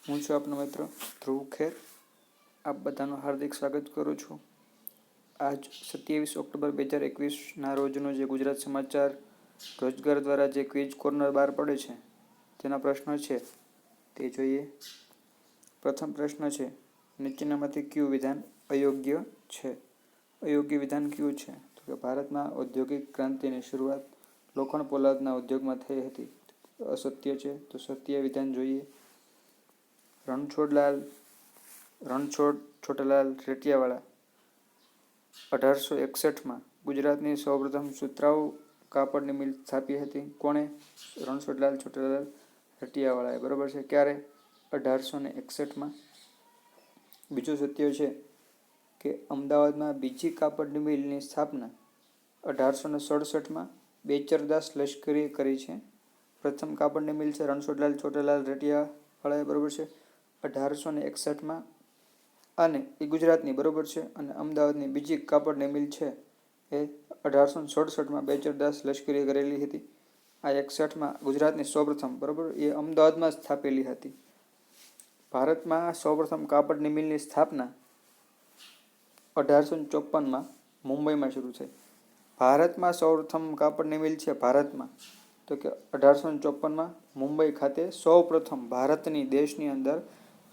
હું છું આપનો મિત્ર ધ્રુવ ખેર. આપ બધાનું હાર્દિક સ્વાગત કરું છું. આજ 27 ઓક્ટોબર 2021ના રોજનો જે ગુજરાત સમાચાર રોજગાર દ્વારા જે ક્વિઝ કોર્નર બહાર પડે છે તેના પ્રશ્નો છે તે જોઈએ. પ્રથમ પ્રશ્ન છે, નીચેનામાંથી કયું વિધાન અયોગ્ય છે? અયોગ્ય વિધાન કયું છે? તો કે ભારતમાં ઔદ્યોગિક ક્રાંતિની શરૂઆત લોખંડ પોલાદના ઉદ્યોગમાં થઈ હતી. અસત્ય છે, તો સત્ય વિધાન જોઈએ. રણછોડ છોટાલાલ રેટિયાવાળા 1861માં ગુજરાતની સૌપ્રથમ સુતરાઉ કાપડની મિલ સ્થાપી હતી. કોણે? રણછોડલાલ છોટાલાલ રેટિયાવાળાએ. બરોબર છે. ક્યારે? 1861માં. બીજું સત્ય છે કે અમદાવાદમાં બીજી કાપડની મિલની સ્થાપના 1867માં બેચરદાસ લશ્કરીએ કરી છે. પ્રથમ કાપડની મિલ છે રણછોડલાલ છોટાલાલ રેટિયાવાળાએ. બરોબર છે. 1861માં અને એ ગુજરાતની. બરોબર છે. અને અમદાવાદની બીજી કાપડની મિલ છે એ 1867માં બેચરદાસ લશ્કરીએ કરેલી હતી. આ 61માં ગુજરાતની સૌપ્રથમ. બરોબર, એ અમદાવાદમાં સ્થાપેલી હતી. ભારતમાં સૌપ્રથમ કાપડની મિલની સ્થાપના 1854માં મુંબઈમાં શરૂ થઈ. ભારતમાં સૌપ્રથમ કાપડની મિલ છે ભારતમાં તો કે 1854માં મુંબઈ ખાતે સૌપ્રથમ. ભારતની દેશની અંદર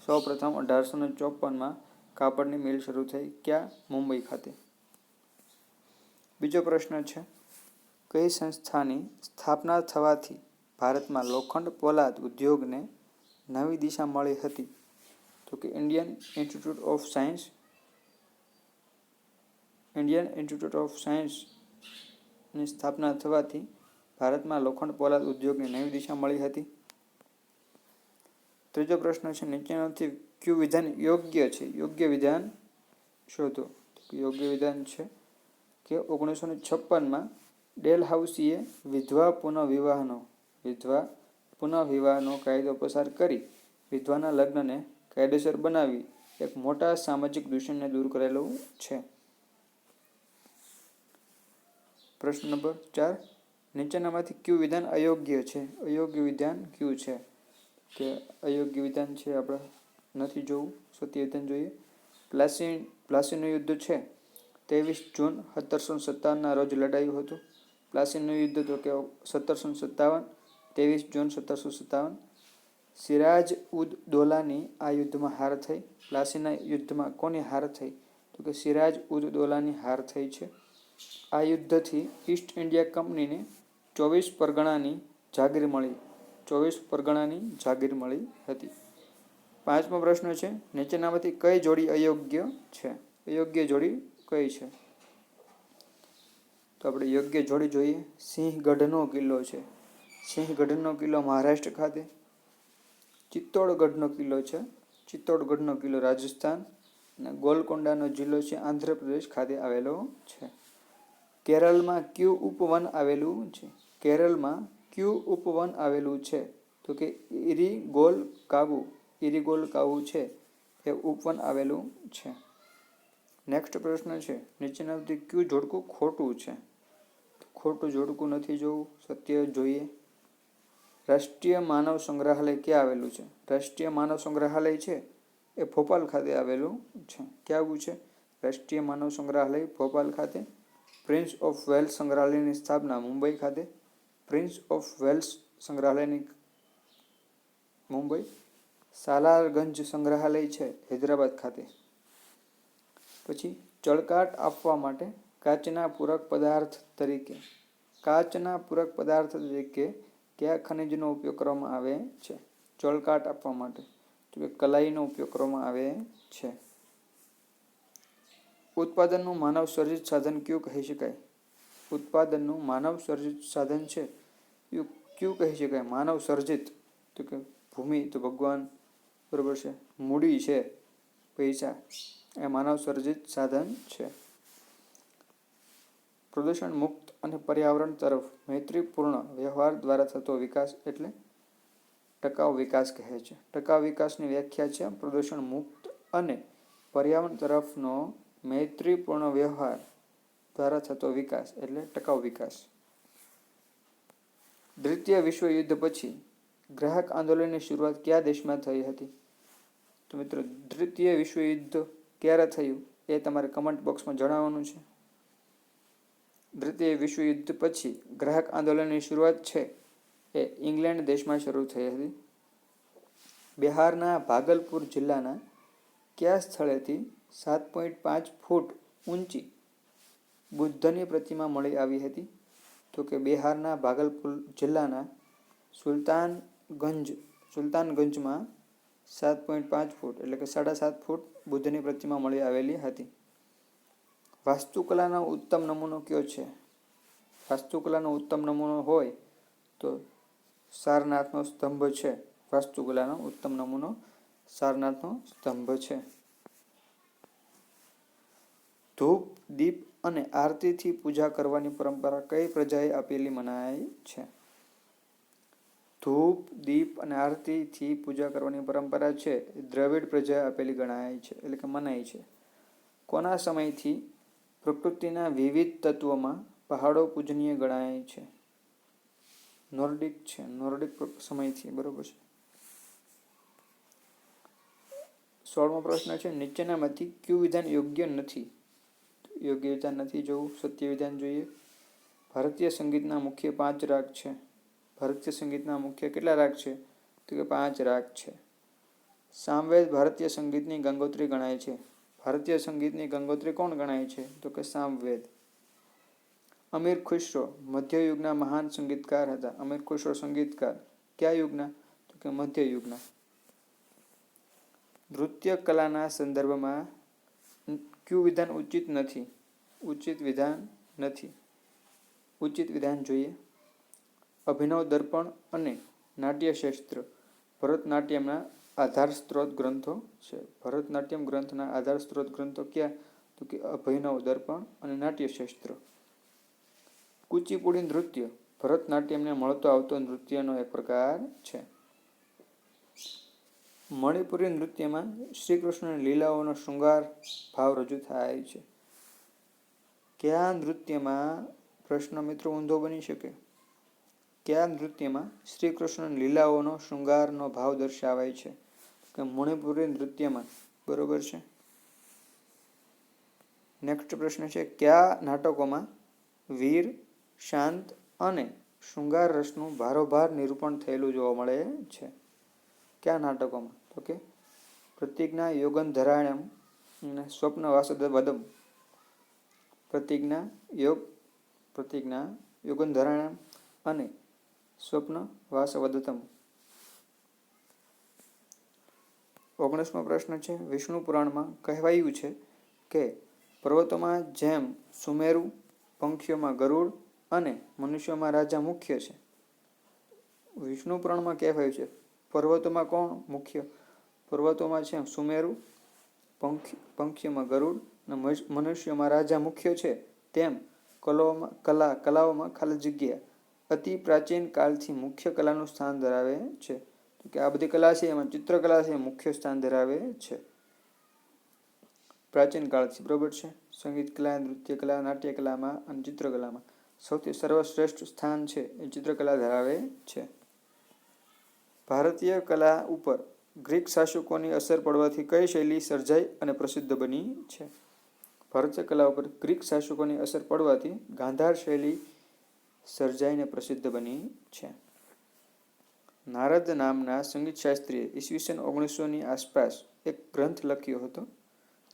સૌપ્રથમ 1854માં કાપડની મિલ શરૂ થઈ. ક્યાં? મુંબઈ ખાતે. બીજો પ્રશ્ન છે, કઈ સંસ્થાની સ્થાપના થવાથી ભારતમાં લોખંડ પોલાદ ઉદ્યોગને નવી દિશા મળી હતી? તો કે ઇન્ડિયન ઇન્સ્ટિટ્યૂટ ઓફ સાયન્સની સ્થાપના થવાથી ભારતમાં લોખંડ પોલાદ ઉદ્યોગને નવી દિશા મળી હતી. ત્રીજો પ્રશ્ન છે, નીચેનામાંથી કયું વિધાન યોગ્ય છે? યોગ્ય વિધાન શોધો. યોગ્ય વિધાન છે કે 1956માં ડેલહાઉસીએ વિધવા પુનઃવિવાહનો કાયદો પસાર કરી વિધવાના લગ્નને કાયદેસર બનાવી એક મોટા સામાજિક દૂષણને દૂર કરેલું છે. પ્રશ્ન નંબર 4, નીચેનામાંથી કયું વિધાન અયોગ્ય છે? અયોગ્ય વિધાન કયું છે? કે અયોગ્ય વિધાન છે આપણે નથી જોવું. સત્ય વિધાન જોઈએ. પ્લાસીનું યુદ્ધ છે 23 જૂન 1757ના રોજ લડાયું હતું. પ્લાસીનું યુદ્ધ તો કે 1757, 23 જૂન 1757. સિરાજ ઉદ દૌલાની આ યુદ્ધમાં હાર થઈ. પ્લાસીના યુદ્ધમાં કોની હાર થઈ? તો કે સિરાજ ઉદ દૌલાની હાર થઈ છે. આ યુદ્ધથી ઈસ્ટ ઇન્ડિયા કંપનીને 24 પરગણાની જાગીર મળી હતી. પાંચમો પ્રશ્ન છે, નીચેનામાંથી કઈ જોડી અયોગ્ય છે? અયોગ્ય જોડી કઈ છે? તો આપણે યોગ્ય જોડી જોઈએ. સિંહગઢનો કિલ્લો છે. સિંહગઢનો કિલ્લો મહારાષ્ટ્ર ખાતે. ચિત્તોડગઢનો કિલ્લો છે. ચિત્તોડગઢનો કિલ્લો રાજસ્થાન. અને ગોલકોંડાનો જિલ્લો છે આંધ્રપ્રદેશ ખાતે આવેલો છે. કેરળમાં કયું ઉપવન આવેલું છે? કેરળમાં કયું ઉપવન આવેલું છે? તો કે ઇરિગોલ કાવુ છે એ ઉપવન આવેલું છે. નેક્સ્ટ પ્રશ્ન છે, નીચેનામાંથી કયું જોડકું ખોટું છે? ખોટું જોડકું નથી જોવું. સત્ય જોઈએ. રાષ્ટ્રીય માનવ સંગ્રહાલય ક્યાં આવેલું છે? રાષ્ટ્રીય માનવ સંગ્રહાલય છે એ ભોપાલ ખાતે આવેલું છે. ક્યાં છે? રાષ્ટ્રીય માનવ સંગ્રહાલય ભોપાલ ખાતે. પ્રિન્સ ઓફ વેલ્સ સંગ્રહાલયની સ્થાપના મુંબઈ ખાતે. પ્રિન્સ ઓફ વેલ્સ સંગ્રહાલયની મુંબઈ. સાલારગંજ સંગ્રહાલય છે હૈદરાબાદ ખાતે. પછી ચળકાટ આપવા માટે કાચના પૂરક પદાર્થ તરીકે કયા ખનિજનો ઉપયોગ કરવામાં આવે છે? ચળકાટ આપવા માટે તો કે કલાઈનો ઉપયોગ કરવામાં આવે છે. ઉત્પાદનનું માનવ સર્જિત સાધન કયું કહી શકાય? ઉત્પાદનનું માનવ સર્જિત સાધન છે એ કયું કહી શકાય? માનવ સર્જિત તો કે ભૂમિ તો ભગવાન. બરોબર છે. મૂડી છે પૈસા, એ માનવ સર્જિત સાધન છે. પ્રદૂષણ મુક્ત અને પર્યાવરણ તરફ મૈત્રીપૂર્ણ વ્યવહાર દ્વારા થતો વિકાસ એટલે ટકાઉ વિકાસ કહે છે. ટકાઉ વિકાસની વ્યાખ્યા છે પ્રદૂષણ મુક્ત અને પર્યાવરણ તરફનો મૈત્રીપૂર્ણ વ્યવહાર દ્વારા થતો વિકાસ એટલે ટકાઉ વિકાસ. દ્વિતીય વિશ્વયુદ્ધ પછી ગ્રાહક આંદોલનની શરૂઆત કયા દેશમાં થઈ હતી? તો મિત્રો દ્વિતીય વિશ્વયુદ્ધ ક્યારે થયું એ તમારે કમેન્ટ બોક્સમાં જણાવવાનું છે. દ્વિતીય વિશ્વયુદ્ધ પછી ગ્રાહક આંદોલનની શરૂઆત છે એ ઇંગ્લેન્ડ દેશમાં શરૂ થઈ હતી. બિહારના ભાગલપુર જિલ્લાના કયા સ્થળેથી 7.5 ફૂટ ઊંચી બુદ્ધની પ્રતિમા મળી આવી હતી? તો કે બિહારના ભાગલપુર જિલ્લાના સુલતાનગંજમાં 7.5 ફૂટ એટલે કે 7.5 ફૂટ બુદ્ધની પ્રતિમા મળી આવેલી હતી. વાસ્તુકલાનો ઉત્તમ નમૂનો કયો છે? વાસ્તુકલાનો ઉત્તમ નમૂનો હોય તો સારનાથનો સ્તંભ છે. વાસ્તુકલાનો ઉત્તમ નમૂનો સારનાથનો સ્તંભ છે. ધૂપ, દીપ અને આરતીથી પૂજા કરવાની પરંપરા કઈ પ્રજાએ આપેલી મનાય છે? ધૂપ, દીપ અને આરતીથી પૂજા કરવાની પરંપરા છે દ્રવિડ પ્રજાએ આપેલી ગણાય છે એટલે કે મનાય છે. કોના સમયથી પ્રકૃતિના વિવિધ તત્વોમાં પહાડો પૂજનીય ગણાય છે? નોર્ડિક છે. નોર્ડિક સમયથી. બરોબર છે. 16મો પ્રશ્ન છે નીચેનામાંથી કયું વિધાન યોગ્ય નથી? યોગ્ય વિધાન નથી જોવું, સત્ય વિધાન જોઈએ. ભારતીય સંગીતના મુખ્ય 5 રાગ છે. ભારતીય સંગીતના મુખ્ય કેટલા રાગ છે? તો કે 5 રાગ છે. સામવેદ ભારતીય સંગીતની ગંગોત્રી ગણાય છે. ભારતીય સંગીતની ગંગોત્રી કોણ ગણાય છે? તો કે સામવેદ. અમીર ખુશરો મધ્યયુગના મહાન સંગીતકાર હતા. અમીર ખુશરો સંગીતકાર કયા યુગના? તો કે મધ્યયુગના. નૃત્ય કલાના સંદર્ભમાં કયું વિધાન ઉચિત નથી? ઉચિત વિધાન નથી. ઉચિત વિધાન જોઈએ. અભિનવ દર્પણ અને નાટ્યશાસ્ત્ર ભરતનાટ્યમના આધાર સ્ત્રોત ગ્રંથો છે. ભરતનાટ્યમ ગ્રંથના આધાર સ્ત્રોત ગ્રંથો ક્યાં? તો કે અભિનવ દર્પણ અને નાટ્યશાસ્ત્ર. કુચીપુડી નૃત્ય ભરતનાટ્યમને મળતો આવતો નૃત્યનો એક પ્રકાર છે. મણિપુરી નૃત્યમાં શ્રી કૃષ્ણની લીલાઓનો શૃંગાર ભાવ રજૂ થાય છે. કયા નૃત્યમાં? પ્રશ્ન મિત્રો ઊંધો બની શકે. કયા નૃત્યમાં શ્રી કૃષ્ણની લીલાઓનો શૃંગારનો ભાવ દર્શાવાય છે? કે મણિપુરી નૃત્યમાં. બરોબર છે. નેક્સ્ટ પ્રશ્ન છે કયા નાટકોમાં વીર, શાંત અને શૃંગાર રસનું ભારોભાર નિરૂપણ થયેલું જોવા મળે છે? કયા નાટકોમાં? તો કે પ્રતિજ્ઞા યોગંધરાયણમ અને સ્વપ્ન વાસવદમ. પ્રતિજ્ઞા યોગંધરાયણમ અને સ્વપ્ન વાસવદતમ. 19મો પ્રશ્ન છે વિષ્ણુ પુરાણમાં કહેવાયું છે કે પર્વતોમાં જેમ સુમેરુ, પંખીઓમાં ગરુડ અને મનુષ્યોમાં રાજા મુખ્ય છે. વિષ્ણુ પુરાણમાં કહેવાયું છે પર્વતોમાં કોણ મુખ્ય? પર્વતોમાં છે સુમેરુ, પંખીઓમાં ગરુડ અને મનુષ્યોમાં રાજા મુખ્ય છે. તેમ કલાઓમાં ખાલી જગ્યા અતિ પ્રાચીન કાળથી મુખ્ય કલાનું સ્થાન ધરાવે છે. તો કે આ બધી કલા છે એમાં ચિત્રકલા છે મુખ્ય સ્થાન ધરાવે છે પ્રાચીન કાળથી. બરોબર છે. સંગીત કલા, નૃત્ય કલા, નાટ્ય કલામાં અને ચિત્રકલામાં સૌથી સર્વશ્રેષ્ઠ સ્થાન છે એ ચિત્રકલા ધરાવે છે. ભારતીય કલા ઉપર ગ્રીક શાસકોની અસર પડવાથી કઈ શૈલી સર્જાઈ અને પ્રસિદ્ધ બની છે? ભારતીય કલા ઉપર ગ્રીક શાસકોની અસર પડવાથી ગાંધાર શૈલી સર્જાઈને પ્રસિદ્ધ બની છે. નારદ નામના સંગીતશાસ્ત્રીએ ઈસવીસન 1900ની આસપાસ એક ગ્રંથ લખ્યો હતો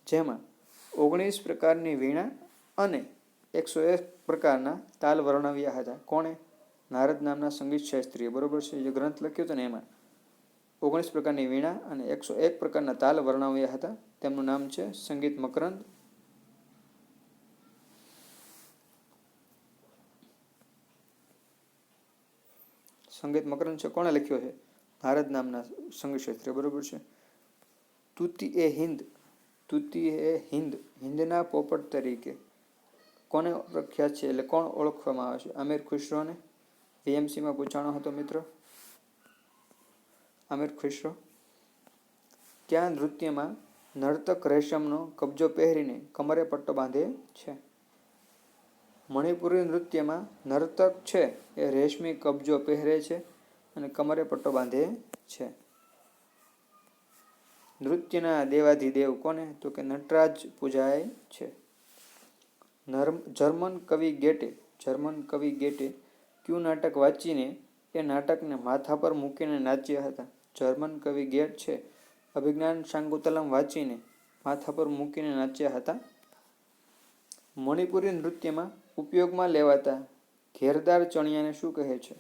જેમાં 19 પ્રકારની વીણા અને 101 પ્રકારના તાલ વર્ણવ્યા હતા. કોણે? નારદ નામના સંગીતશાસ્ત્રીએ. બરોબર છે. જે ગ્રંથ લખ્યો હતો ને એમાં 19 પ્રકારની વીણા અને 101 પ્રકારના તાલ વર્ણવ્યા હતા. તેમનું નામ છે સંગીત મકરંદ. સંગીત મકરંદ છે કોણે લખ્યો છે? નારદ નામના સંગીતશાસ્ત્રી. બરોબર છે. તુતી એ હિન્દ હિન્દના પોપટ તરીકે કોને પ્રખ્યાત છે એટલે કોણ ઓળખવામાં આવે છે? અમીર ખુશરોને. VMCમાં પૂછાણો હતો મિત્રો. અમીર ખુશરો. કયા નૃત્યમાં નર્તક રેશમનો કબજો પહેરીને કમરે પટ્ટો બાંધે છે? મણિપુરી નૃત્યમાં નર્તક છે એ રેશમી કબજો પહેરે છે અને કમરે પટ્ટો બાંધે છે. નૃત્યના દેવાધિદેવ કોને? તો કે નટરાજ પૂજાય છે. જર્મન કવિ ગેટે કયું નાટક વાંચીને એ નાટકને માથા પર મૂકીને નાચ્યા હતા? જર્મન કવિ ગેટ છે અભિજ્ઞાન શાકુંતલમ વાંચીને માથા પર મૂકીને નાચ્યા હતા. મણિપુરી નૃત્યમાં ઉપયોગમાં લેવાતા ઘેરદાર ચણિયાને શું કહે છે?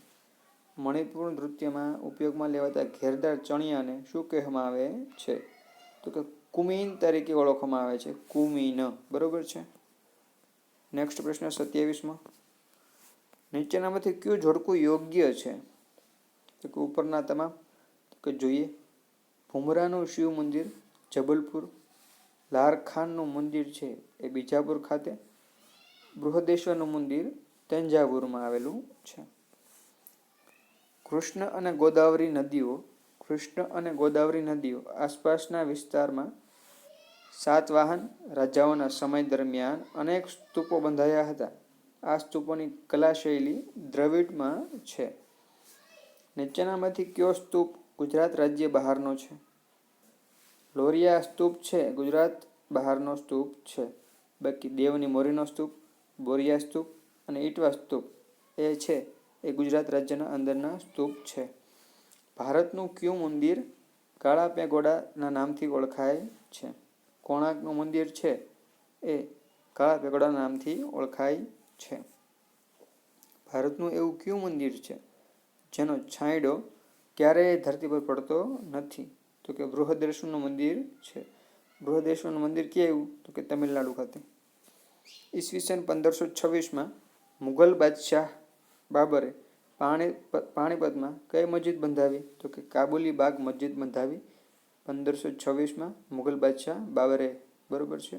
મણિપુર નૃત્યમાં ઉપયોગમાં લેવાતા ઘેરદાર ચણિયાને શું કહેવામાં આવે છે? તો કે કુમીન તરીકે ઓળખવામાં આવે છે. કુમીન. બરોબર છે. નેક્સ્ટ પ્રશ્ન 27મો. નીચેનામાંથી કયું જોડકું યોગ્ય છે? તો કે ઉપરના તમામ. તો કે જોઈએ. ભુમરાનું શિવ મંદિર જબલપુર, લારખાનનું મંદિર છે એ બીજાપુર ખાતે, બૃહદેશ્વરનું મંદિર તંજાવુરમાં આવેલું છે. કૃષ્ણ અને ગોદાવરી નદીઓ આસપાસના વિસ્તારમાં સાતવાહન રાજાઓના સમય દરમિયાન અનેક સ્તૂપો બંધાયા હતા. આ સ્તૂપોની કલાશૈલી દ્રવિડમાં છે. નીચેનામાંથી કયો સ્તૂપ ગુજરાત રાજ્ય બહારનો છે? લોરિયા સ્તૂપ છે ગુજરાત બહારનો સ્તૂપ છે. બાકી દેવની મોરીનો સ્તૂપ, બોરિયા સ્તૂપ અને ઇટવા સ્તૂપ એ છે એ ગુજરાત રાજ્યના અંદરના સ્તૂપ છે. ભારતનું કયું મંદિર કાળા પેગોડાના નામથી ઓળખાય છે? કોણાર્કનું મંદિર છે એ કાળા પેગોડાના નામથી ઓળખાય છે. ભારતનું એવું કયું મંદિર છે જેનો છાંયડો ક્યારેય ધરતી પર પડતો નથી? તો કે બૃહદેશ્વરનું મંદિર છે. બૃહદેશ્વરનું મંદિર કેવું? તો કે તમિલનાડુ ખાતે. ઈસવીસન 1526માં મુઘલ બાદશાહ બાબરે પાણીપતમાં કઈ મસ્જિદ બંધાવી? તો કે કાબુલી બાગ મસ્જિદ બંધાવી 1526માં મુઘલ બાદશાહ બાબરે. બરોબર છે.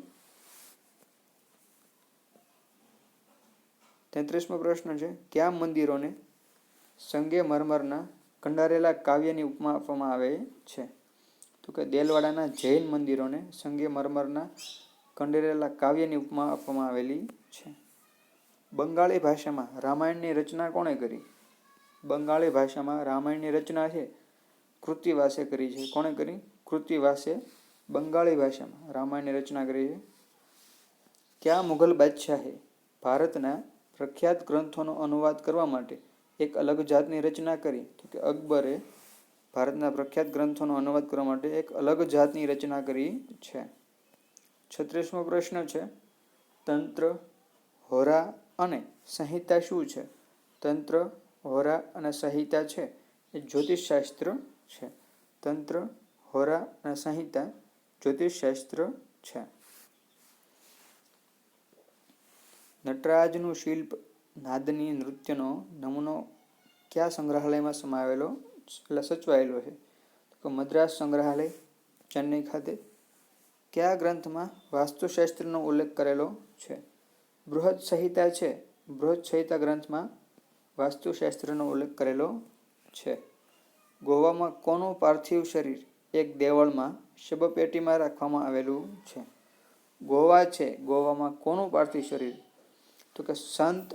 33મો પ્રશ્ન છે. કયા મંદિરોને સંગેમરમરના કંડારેલા કાવ્યની ઉપમા આપવામાં આવે છે? તો કે દેલવાડાના જૈન મંદિરોને સંગેમરમરના કંડારેલા કાવ્યની ઉપમા આપવામાં આવેલી છે. બંગાળી ભાષામાં રામાયણની રચના કોણે કરી? બંગાળી ભાષામાં રામાયણની રચના છે કૃત્તિવાસે કરી છે. કોણે કરી? કૃત્તિવાસે બંગાળી ભાષામાં રામાયણની રચના કરી છે. કયા મુઘલ બાદશાહે ભારતના પ્રખ્યાત ગ્રંથોનો અનુવાદ કરવા માટે એક અલગ જાતની રચના કરી? તો કે અકબરે ભારતના પ્રખ્યાત ગ્રંથોનો અનુવાદ કરવા માટે એક અલગ જાતની રચના કરી છે. 36મો પ્રશ્ન છે. તંત્ર, હોરા અને સંહિતા શું છે? તંત્ર, હોરા અને સંહિતા છે એ જ્યોતિષશાસ્ત્ર છે. તંત્ર, હોરા અને સંહિતા જ્યોતિષશાસ્ત્ર છે. નટરાજનું શિલ્પ નાદની નૃત્યનો નમૂનો કયા સંગ્રહાલયમાં સચવાયેલો છે? તો મદ્રાસ સંગ્રહાલય ચેન્નઈ ખાતે. કયા ગ્રંથમાં વાસ્તુશાસ્ત્રનો ઉલ્લેખ કરેલો છે? બૃહદ સંહિતા છે. બૃહદ સંહિતા ગ્રંથમાં વાસ્તુશાસ્ત્રનો ઉલ્લેખ કરેલો છે. ગોવામાં કોનું પાર્થિવ શરીર એક દેવળમાં શબપેટીમાં રાખવામાં આવેલું છે? ગોવા છે ગોવામાં કોનું પાર્થિવ શરીર? તો કે સંત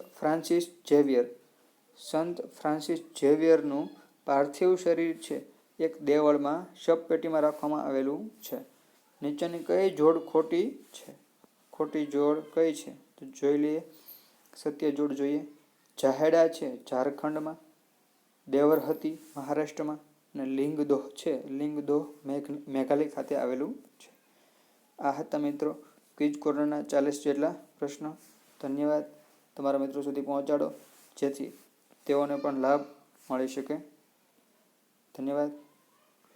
ફ્રાન્સિસ ઝેવિયરનું પાર્થિવ શરીર છે એક દેવળમાં શબપેટીમાં રાખવામાં આવેલું છે. નીચેની કઈ જોડ ખોટી છે? ખોટી જોડ કઈ છે? તો જોઈ લઈએ. સત્ય જોડ જોઈએ. જાહેડા છે ઝારખંડમાં, દેવરહતી મહારાષ્ટ્રમાં અને લિંગદોહ છે લિંગદોહ મેઘાલય ખાતે આવેલું છે. આ હતા મિત્રો ક્વિઝ કોર્નરના 40 જેટલા પ્રશ્નો. ધન્યવાદ. તમારા મિત્રો સુધી પહોંચાડો જેથી તેઓને પણ લાભ મળી શકે. ધન્યવાદ.